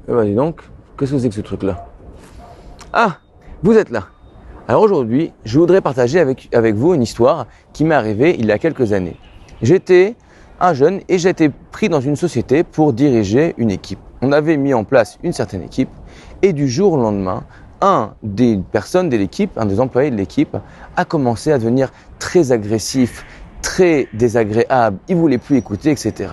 Eh ben dis donc, qu'est-ce que c'est que ce truc-là? Ah, vous êtes là. Alors aujourd'hui, je voudrais partager avec vous une histoire qui m'est arrivée il y a quelques années. J'étais un jeune et j'ai été pris dans une société pour diriger une équipe. On avait mis en place une certaine équipe et du jour au lendemain, un des personnes de l'équipe, un des employés de l'équipe a commencé à devenir très agressif, très désagréable, il voulait plus écouter, etc.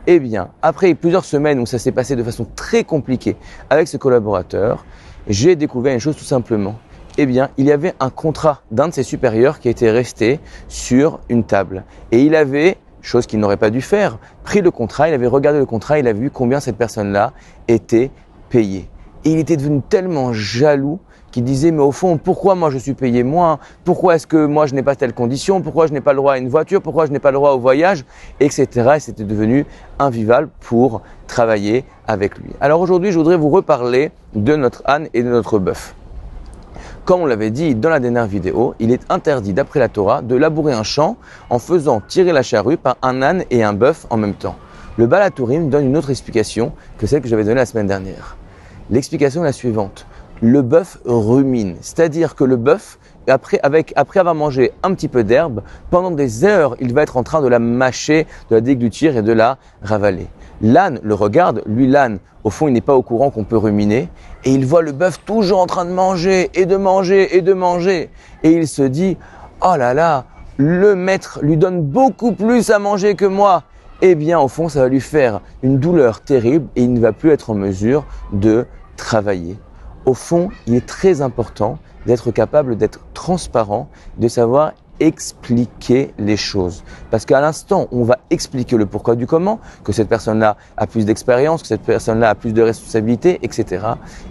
Eh bien, après plusieurs semaines où ça s'est passé de façon très compliquée avec ce collaborateur, j'ai découvert une chose tout simplement. Eh bien, il y avait un contrat d'un de ses supérieurs qui était resté sur une table. Et il avait, chose qu'il n'aurait pas dû faire, pris le contrat, il avait regardé le contrat, il avait vu combien cette personne-là était payée. Et il était devenu tellement jaloux qu'il disait, mais au fond, pourquoi moi je suis payé moins? Pourquoi est-ce que moi je n'ai pas telle condition? Pourquoi je n'ai pas le droit à une voiture? Pourquoi je n'ai pas le droit au voyage? Etc. Et c'était devenu invivable pour travailler avec lui. Alors aujourd'hui, je voudrais vous reparler de notre âne et de notre bœuf. Comme on l'avait dit dans la dernière vidéo, il est interdit d'après la Torah de labourer un champ en faisant tirer la charrue par un âne et un bœuf en même temps. Le Baal HaTurim donne une autre explication que celle que j'avais donnée la semaine dernière. L'explication est la suivante. Le bœuf rumine, c'est-à-dire que le bœuf, après avoir mangé un petit peu d'herbe, pendant des heures, il va être en train de la mâcher, de la déglutir et de la ravaler. L'âne le regarde, lui l'âne, au fond, il n'est pas au courant qu'on peut ruminer, et il voit le bœuf toujours en train de manger, et de manger, et de manger. Et il se dit, oh là là, le maître lui donne beaucoup plus à manger que moi. Eh bien, au fond, ça va lui faire une douleur terrible, et il ne va plus être en mesure de travailler. Au fond, il est très important d'être capable d'être transparent, de savoir expliquer les choses. Parce qu'à l'instant, on va expliquer le pourquoi du comment, que cette personne-là a plus d'expérience, que cette personne-là a plus de responsabilités, etc.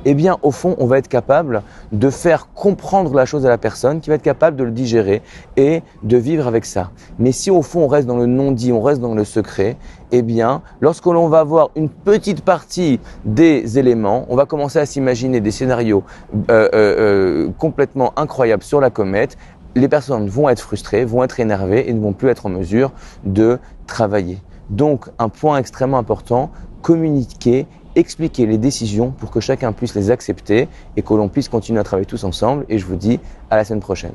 Eh bien, au fond, on va être capable de faire comprendre la chose à la personne, qui va être capable de le digérer et de vivre avec ça. Mais si au fond, on reste dans le non-dit, on reste dans le secret, eh bien, lorsque l'on va voir une petite partie des éléments, on va commencer à s'imaginer des scénarios complètement incroyables sur la comète. Les personnes vont être frustrées, vont être énervées et ne vont plus être en mesure de travailler. Donc, un point extrêmement important, communiquer, expliquer les décisions pour que chacun puisse les accepter et que l'on puisse continuer à travailler tous ensemble. Et je vous dis à la semaine prochaine.